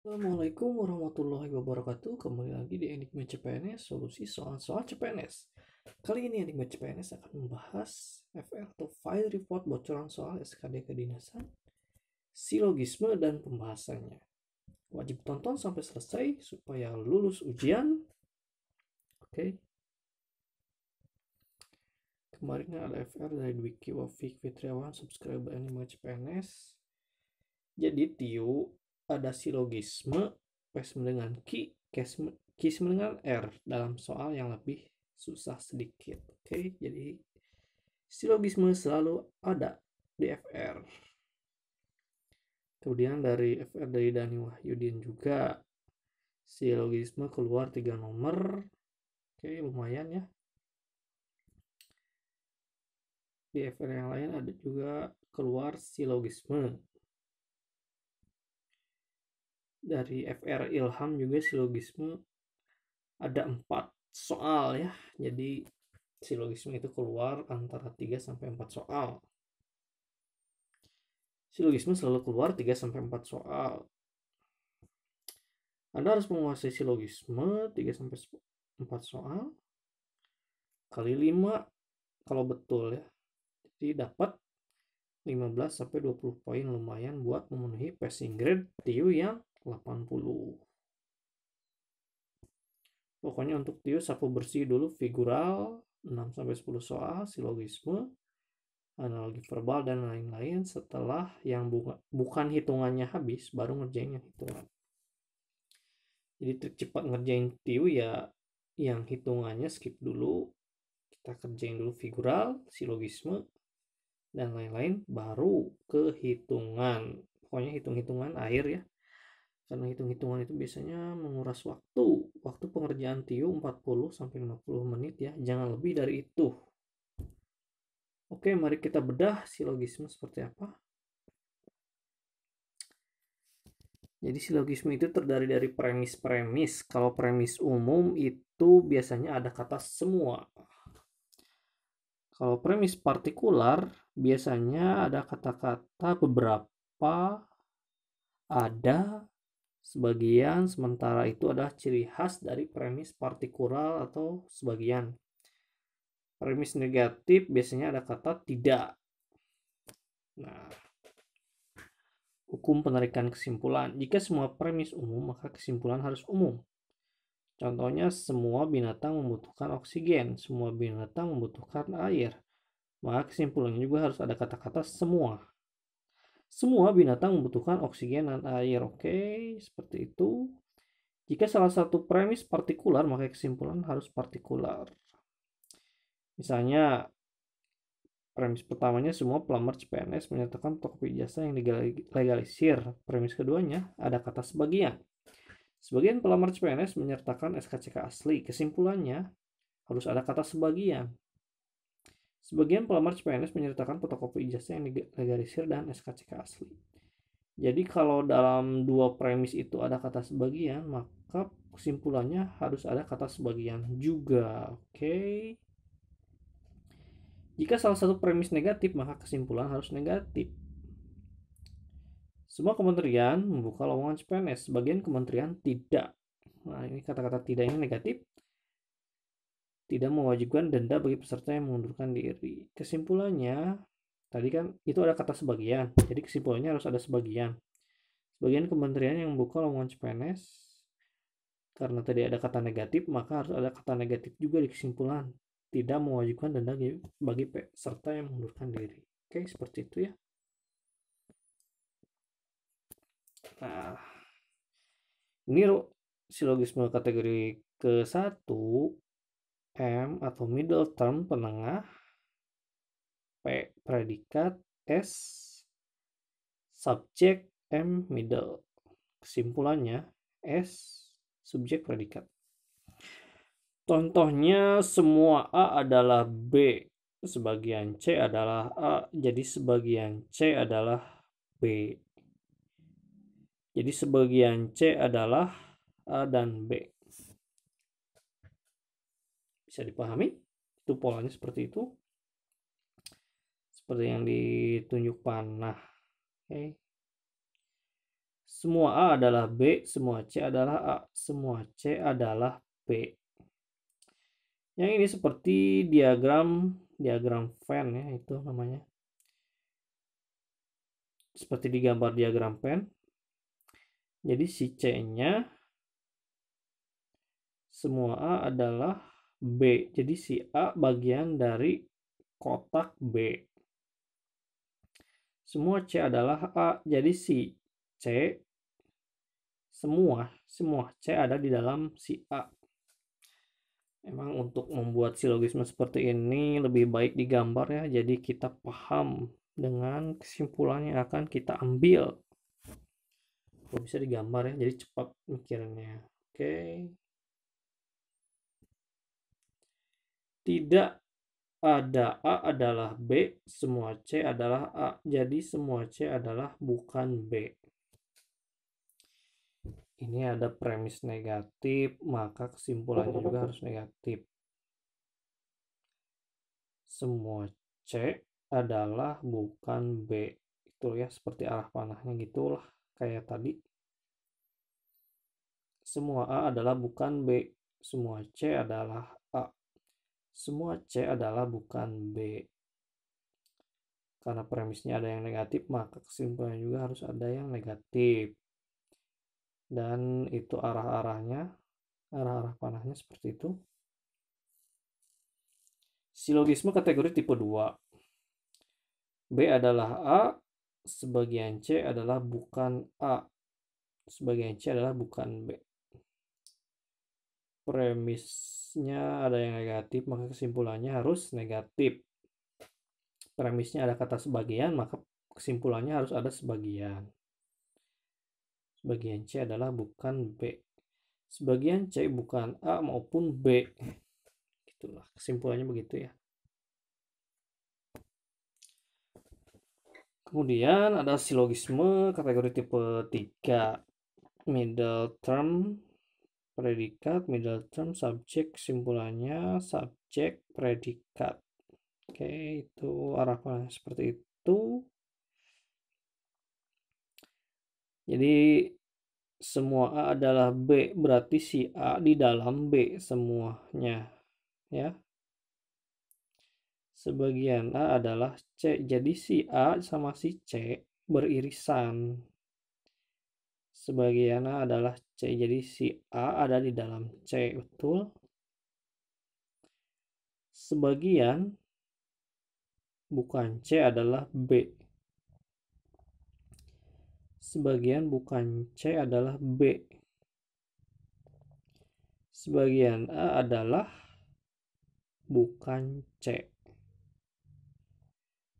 Assalamualaikum warahmatullahi wabarakatuh. Kembali lagi di Enigma CPNS, solusi soal-soal CPNS. Kali ini Enigma CPNS akan membahas FR atau File Report bocoran soal SKD kedinasan, silogisme dan pembahasannya. Wajib tonton sampai selesai supaya lulus ujian. Oke. Kemarin ada FR dari Dwiki Wafik Fitriawan, subscriber Enigma CPNS. Jadi TIU ada silogisme, P dengan Q, Q dengan R dalam soal yang lebih susah sedikit. Oke, jadi silogisme selalu ada di FR. Kemudian dari FR dari Dani Wahyudin juga silogisme keluar 3 nomor. Oke, lumayan ya. Di FR yang lain ada juga keluar silogisme. Dari FR Ilham juga silogisme ada 4 soal ya. Jadi silogisme itu keluar antara 3 sampai 4 soal. Silogisme selalu keluar 3 sampai 4 soal. Anda harus menguasai silogisme 3 sampai 4 soal kali 5 kalau betul ya. Jadi dapat 15 sampai 20 poin, lumayan buat memenuhi passing grade TIU yang 80. Pokoknya untuk TIU sapu bersih dulu figural 6 sampai 10 soal, silogisme, analogi verbal dan lain-lain. Setelah yang bukan hitungannya habis baru ngerjain yang hitungan. Jadi trik cepat ngerjain TIU ya yang hitungannya skip dulu, kita kerjain dulu figural, silogisme dan lain-lain baru ke hitungan. Pokoknya hitung-hitungan akhir ya, karena hitung-hitungan itu biasanya menguras waktu pengerjaan TIU 40 sampai 50 menit ya, jangan lebih dari itu. Oke, mari kita bedah silogisme seperti apa. Jadi silogisme itu terdiri dari premis-premis. Kalau premis umum itu biasanya ada kata semua. Kalau premis partikular biasanya ada kata-kata beberapa, ada, sebagian, sementara itu adalah ciri khas dari premis partikular atau sebagian. Premis negatif biasanya ada kata tidak. Nah, hukum penarikan kesimpulan. Jika semua premis umum, maka kesimpulan harus umum. Contohnya, semua binatang membutuhkan oksigen, semua binatang membutuhkan air. Maka kesimpulannya juga harus ada kata-kata semua. Semua binatang membutuhkan oksigen dan air. Oke, seperti itu. Jika salah satu premis partikular, maka kesimpulan harus partikular. Misalnya, premis pertamanya semua pelamar CPNS menyatakan fotokopi ijazah yang dilegalisir. Premis keduanya ada kata sebagian. Sebagian pelamar CPNS menyertakan SKCK asli. Kesimpulannya harus ada kata sebagian. Sebagian pelamar CPNS menyertakan fotokopi ijazah yang dilegalisir dan SKCK asli. Jadi kalau dalam dua premis itu ada kata sebagian, maka kesimpulannya harus ada kata sebagian juga. Oke. Jika salah satu premis negatif, maka kesimpulan harus negatif. Semua kementerian membuka lowongan CPNS, sebagian kementerian tidak. Nah, ini kata-kata tidak ini negatif. Tidak mewajibkan denda bagi peserta yang mengundurkan diri. Kesimpulannya, tadi kan itu ada kata sebagian, jadi kesimpulannya harus ada sebagian. Sebagian kementerian yang membuka lowongan CPNS, karena tadi ada kata negatif, maka harus ada kata negatif juga di kesimpulan. Tidak mewajibkan denda bagi peserta yang mengundurkan diri. Oke, seperti itu ya. Nah, ini silogisme kategori ke-1, M atau middle term penengah, P predikat, S subjek, M middle. Kesimpulannya S subjek predikat. Contohnya semua A adalah B, sebagian C adalah A, jadi sebagian C adalah B. Jadi sebagian C adalah A dan B. Bisa dipahami? Itu polanya seperti itu. Seperti yang ditunjuk panah. Oke. Semua A adalah B, semua C adalah A, semua C adalah B. Yang ini seperti diagram Venn ya, itu namanya. Seperti di gambar diagram Venn. Jadi si C-nya semua A adalah B. Jadi si A bagian dari kotak B. Semua C adalah A. Jadi si C semua C ada di dalam si A. Memang untuk membuat silogisme seperti ini lebih baik digambar ya. Jadi kita paham dengan kesimpulan yang akan kita ambil. Kalau bisa digambar ya, jadi cepat mikirnya. Oke. Tidak ada A adalah B, semua C adalah A. Jadi semua C adalah bukan B. Ini ada premis negatif, maka kesimpulannya juga harus negatif. Semua C adalah bukan B. Itu ya, seperti arah panahnya gitulah, kayak tadi. Semua A adalah bukan B. Semua C adalah A. Semua C adalah bukan B. Karena premisnya ada yang negatif, maka kesimpulannya juga harus ada yang negatif. Dan itu arah-arahnya, arah-arah panahnya seperti itu. Silogisme kategori tipe 2. B adalah A, sebagian C adalah bukan A. Sebagian C adalah bukan B. Premisnya ada yang negatif, maka kesimpulannya harus negatif. Premisnya ada kata sebagian, maka kesimpulannya harus ada sebagian. Sebagian C adalah bukan B. Sebagian C bukan A maupun B. Itulah kesimpulannya begitu ya. Kemudian ada silogisme kategori tipe 3. Middle term predikat, middle term subjek, kesimpulannya subjek predikat. Oke, itu arah panah seperti itu. Jadi semua A adalah B, berarti si A di dalam B semuanya ya. Sebagian A adalah C, jadi si A sama si C beririsan. Sebagian A adalah C, jadi si A ada di dalam C, betul. Sebagian bukan C adalah B. Sebagian bukan C adalah B. Sebagian A adalah bukan C.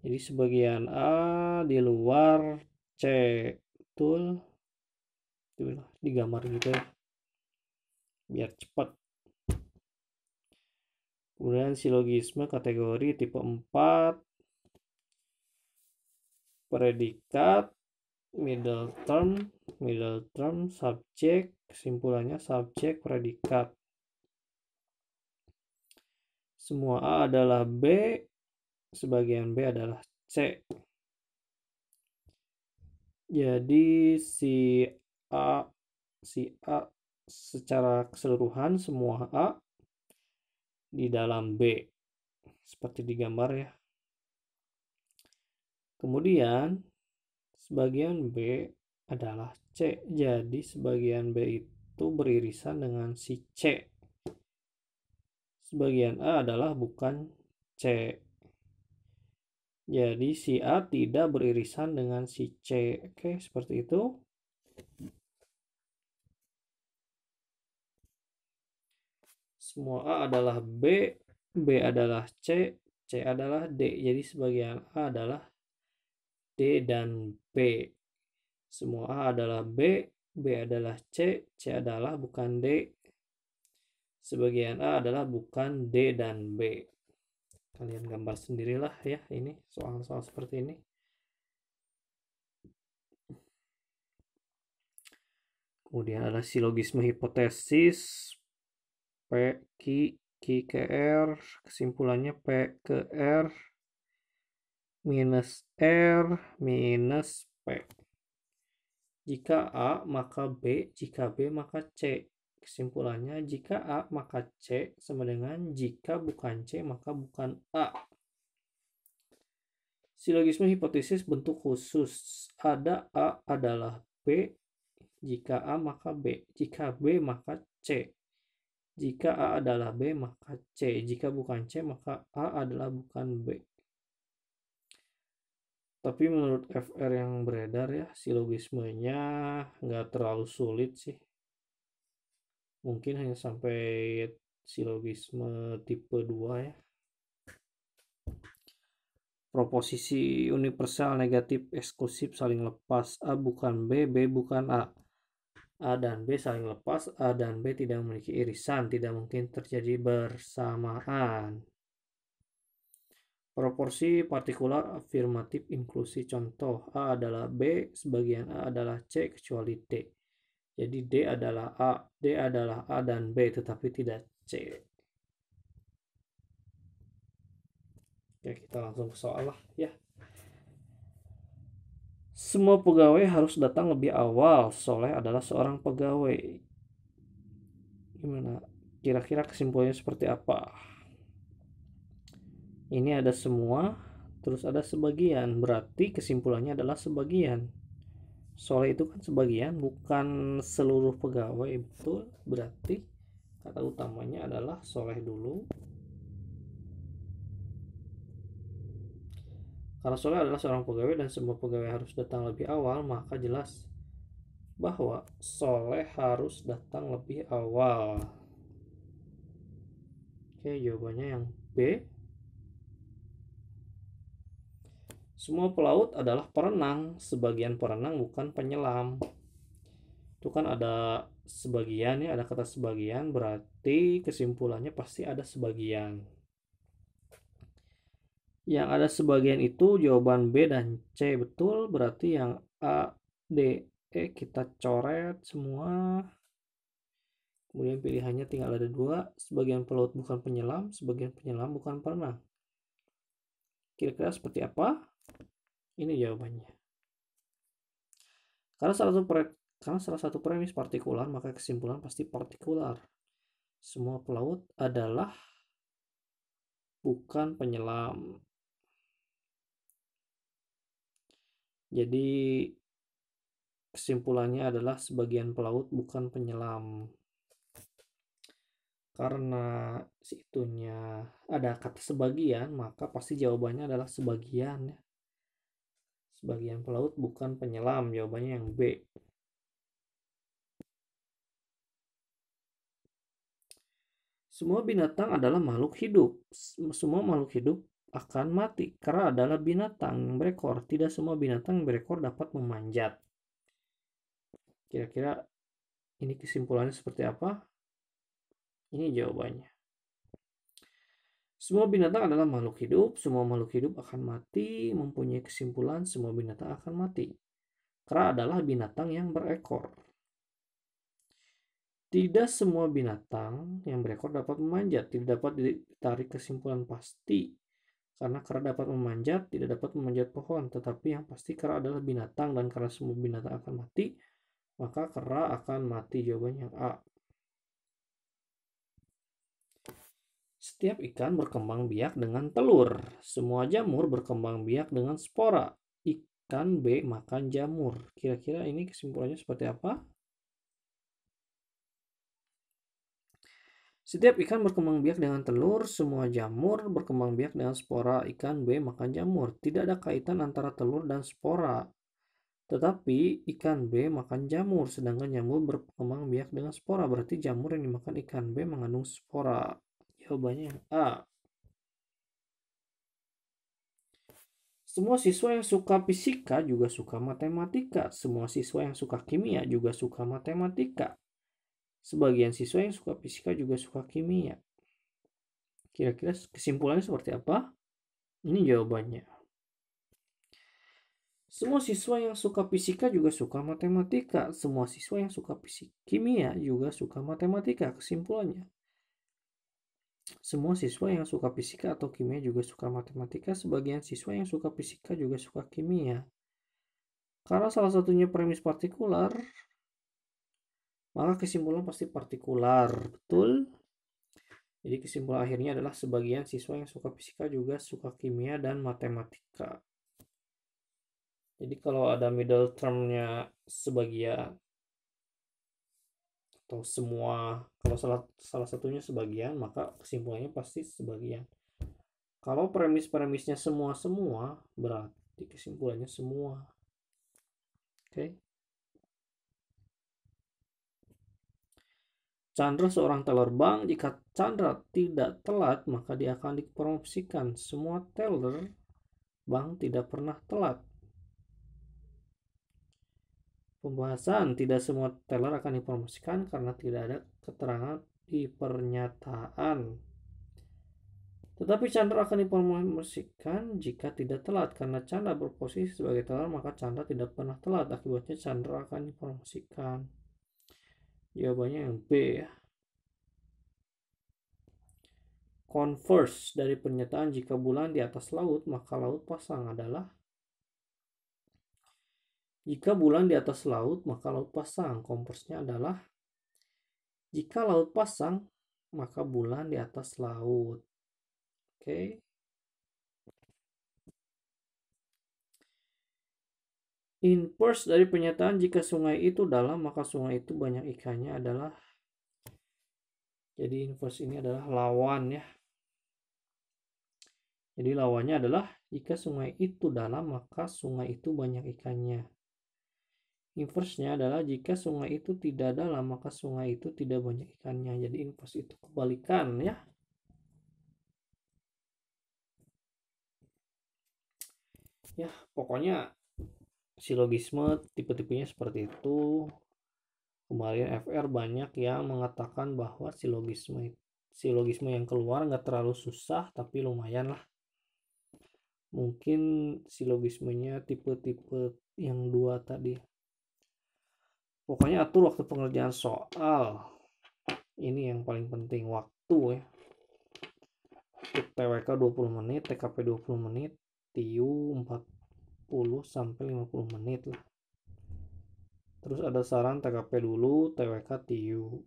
Jadi sebagian A di luar C, betul. Digambar gitu ya, biar cepat. Kemudian silogisme kategori tipe 4. Predikat, middle term, subjek, kesimpulannya subjek predikat. Semua A adalah B, sebagian B adalah C. Jadi si A secara keseluruhan semua A di dalam B. Seperti digambar ya. Kemudian sebagian B adalah C. Jadi sebagian B itu beririsan dengan si C. Sebagian A adalah bukan C. Jadi si A tidak beririsan dengan si C. Oke, seperti itu. Semua A adalah B, B adalah C, C adalah D. Jadi sebagian A adalah D dan B. Semua A adalah B, B adalah C, C adalah bukan D. Sebagian A adalah bukan D dan B. Kalian gambar sendirilah ya, ini soal-soal seperti ini. Kemudian ada silogisme hipotesis. P, Q ke R, kesimpulannya P ke R minus R minus P. Jika A maka B, jika B maka C. Kesimpulannya, jika A maka C sama dengan jika bukan C maka bukan A. Silogisme hipotesis bentuk khusus. Ada A adalah B, jika A maka B, jika B maka C. Jika A adalah B maka C, jika bukan C maka A adalah bukan B. Tapi menurut FR yang beredar ya, silogismenya nggak terlalu sulit sih. Mungkin hanya sampai silogisme tipe 2 ya. Proposisi universal negatif eksklusif saling lepas. A bukan B, B bukan A. A dan B saling lepas, A dan B tidak memiliki irisan, tidak mungkin terjadi bersamaan. Proporsi partikular afirmatif inklusi. Contoh, A adalah B, sebagian A adalah C kecuali D. Jadi D adalah A, D adalah A dan B tetapi tidak C. Oke, kita langsung ke soal lah ya. Semua pegawai harus datang lebih awal. Soleh adalah seorang pegawai. Gimana? Kira-kira kesimpulannya seperti apa? Ini ada semua, terus ada sebagian. Berarti kesimpulannya adalah sebagian. Soleh itu kan sebagian, bukan seluruh pegawai. Betul? Berarti kata utamanya adalah soleh dulu. Karena soleh adalah seorang pegawai dan semua pegawai harus datang lebih awal, maka jelas bahwa soleh harus datang lebih awal. Oke, jawabannya yang B. Semua pelaut adalah perenang, sebagian perenang bukan penyelam. Itu kan ada sebagian ya, ada kata sebagian, berarti kesimpulannya pasti ada sebagian. Yang ada sebagian itu jawaban B dan C betul, berarti yang A, D, E kita coret semua. Kemudian pilihannya tinggal ada dua, sebagian pelaut bukan penyelam, sebagian penyelam bukan perenang. Kira-kira seperti apa? Ini jawabannya. Karena salah satu premis partikular, maka kesimpulan pasti partikular. Semua pelaut adalah bukan penyelam. Jadi kesimpulannya adalah sebagian pelaut bukan penyelam. Karena situnya ada kata sebagian, maka pasti jawabannya adalah sebagian ya. Sebagian pelaut bukan penyelam, jawabannya yang B. Semua binatang adalah makhluk hidup. Semua makhluk hidup akan mati karena adalah binatang yang berekor. Tidak semua binatang yang berekor dapat memanjat. Kira-kira ini kesimpulannya seperti apa? Ini jawabannya. Semua binatang adalah makhluk hidup. Semua makhluk hidup akan mati. Mempunyai kesimpulan semua binatang akan mati karena adalah binatang yang berekor. Tidak semua binatang yang berekor dapat memanjat. Tidak dapat ditarik kesimpulan pasti. Karena kera dapat memanjat, tidak dapat memanjat pohon. Tetapi yang pasti kera adalah binatang, dan karena semua binatang akan mati, maka kera akan mati. Jawabannya yang A. Setiap ikan berkembang biak dengan telur. Semua jamur berkembang biak dengan spora. Ikan B makan jamur. Kira-kira ini kesimpulannya seperti apa? Setiap ikan berkembang biak dengan telur, semua jamur berkembang biak dengan spora. Ikan B makan jamur. Tidak ada kaitan antara telur dan spora. Tetapi ikan B makan jamur, sedangkan jamur berkembang biak dengan spora. Berarti jamur yang dimakan ikan B mengandung spora. Jawabannya yang A. Semua siswa yang suka fisika juga suka matematika. Semua siswa yang suka kimia juga suka matematika. Sebagian siswa yang suka fisika juga suka kimia. Kira-kira kesimpulannya seperti apa? Ini jawabannya. Semua siswa yang suka fisika juga suka matematika. Semua siswa yang suka kimia juga suka matematika. Kesimpulannya, semua siswa yang suka fisika atau kimia juga suka matematika. Sebagian siswa yang suka fisika juga suka kimia. Karena salah satunya premis partikular, maka kesimpulan pasti partikular, betul? Jadi kesimpulan akhirnya adalah sebagian siswa yang suka fisika juga suka kimia dan matematika. Jadi kalau ada middle termnya sebagian atau semua, kalau salah satunya sebagian, maka kesimpulannya pasti sebagian. Kalau premis-premisnya semua, berarti kesimpulannya semua. Oke. Chandra seorang teller bank. Jika Chandra tidak telat, maka dia akan dipromosikan. Semua teller bank tidak pernah telat. Pembahasan, tidak semua teller akan dipromosikan karena tidak ada keterangan di pernyataan. Tetapi Chandra akan dipromosikan jika tidak telat. Karena Chandra berposisi sebagai teller, maka Chandra tidak pernah telat. Akibatnya Chandra akan dipromosikan. Jawabannya yang B ya. Converse dari pernyataan jika bulan di atas laut, maka laut pasang adalah jika bulan di atas laut, maka laut pasang. Converse-nya adalah jika laut pasang, maka bulan di atas laut. Oke. Inverse dari pernyataan jika sungai itu dalam, maka sungai itu banyak ikannya adalah, jadi inverse ini adalah lawan ya. Jadi lawannya adalah jika sungai itu dalam, maka sungai itu banyak ikannya. Inverse-nya adalah jika sungai itu tidak dalam, maka sungai itu tidak banyak ikannya. Jadi inverse itu kebalikan ya. Ya, pokoknya silogisme tipe-tipenya seperti itu. Kemarin FR banyak yang mengatakan bahwa silogisme yang keluar nggak terlalu susah, tapi lumayan lah. Mungkin silogismenya tipe-tipe yang 2 tadi. Pokoknya atur waktu pengerjaan soal. Ini yang paling penting, waktu ya. Untuk TWK 20 menit, TKP 20 menit, TIU 40 sampai 50 menit lah. Terus ada saran TKP dulu, TWK, TIU.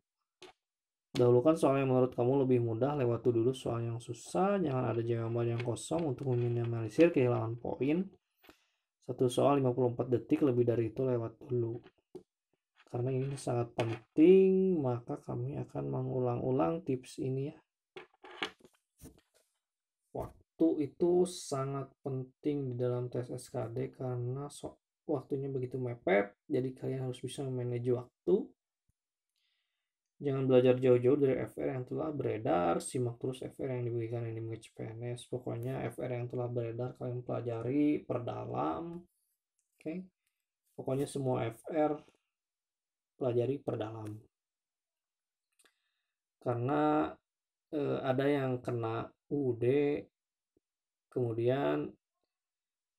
Dahulukan soal yang menurut kamu lebih mudah, lewati dulu soal yang susah, jangan ada jawaban yang kosong untuk meminimalisir kehilangan poin. Satu soal 54 detik, lebih dari itu lewat dulu. Karena ini sangat penting, maka kami akan mengulang-ulang tips ini ya. Waktu itu sangat penting di dalam tes SKD karena waktunya begitu mepet, jadi kalian harus bisa memanage waktu. Jangan belajar jauh-jauh dari FR yang telah beredar, simak terus FR yang diberikan anime CPNS. Pokoknya FR yang telah beredar kalian pelajari, perdalam. Oke. Pokoknya semua FR pelajari, perdalam. Karena ada yang kena UD, kemudian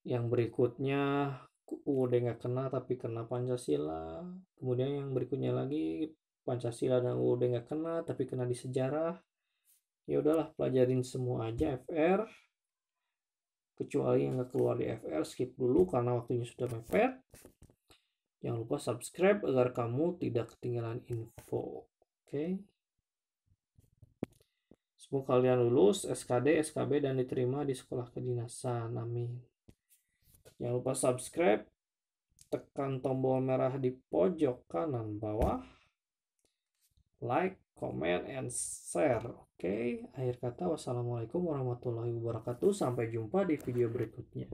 yang berikutnya UD nggak kena tapi kena Pancasila, kemudian yang berikutnya lagi Pancasila dan UUD nggak kena tapi kena di sejarah. Ya udahlah, pelajarin semua aja FR, kecuali yang nggak keluar di FR skip dulu karena waktunya sudah mepet. Jangan lupa subscribe agar kamu tidak ketinggalan info. Oke. Semoga kalian lulus SKD, SKB dan diterima di sekolah kedinasan. Amin. Jangan lupa subscribe, tekan tombol merah di pojok kanan bawah, like, comment, and share. Oke, akhir kata wassalamualaikum warahmatullahi wabarakatuh. Sampai jumpa di video berikutnya.